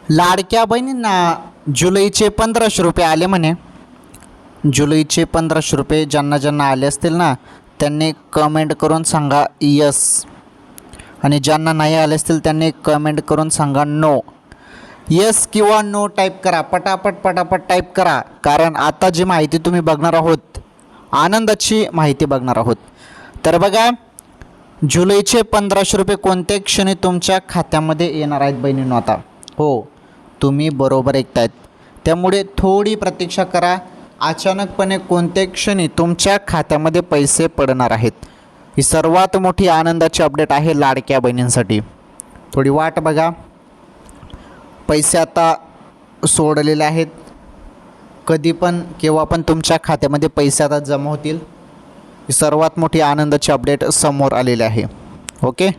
लाडक्या बहिणींना जुलैचे 1500 रुपये आले म्हणे. जुलैचे 1500 रुपये ज्यांना ज्यांना आले असतील ना त्यांनी कमेंट करून सांगा यस, आणि ज्यांना नाही आले असतील त्यांनी कमेंट करून सांगा नो. यस किंवा नो टाईप करा, पटापट टाईप करा, कारण आता जी माहिती तुम्ही बघणार आहोत आनंदाची माहिती बघणार आहोत. तर बघा, जुलैचे 1500 रुपये कोणत्या क्षणी तुमच्या खात्यामध्ये येणार आहेत बहिणींनो. आता हो, तुम्ही बरोबर ऐकतायत, त्यामुळे थोडी प्रतीक्षा करा. अचानकपणे कोणत्या क्षणी तुमच्या खात्यामध्ये पैसे पडणार आहेत, ही सर्वात मोठी आनंदाची अपडेट आहे लाडक्या बहिणींसाठी. थोडी वाट बघा. पैसे आता सोडलेले आहेत, कधी पण केव्हा पण तुमच्या खात्यामध्ये पैसे आता जमा होतील. ही सर्वात मोठी आनंदाची अपडेट समोर आलेली आहे. ओके.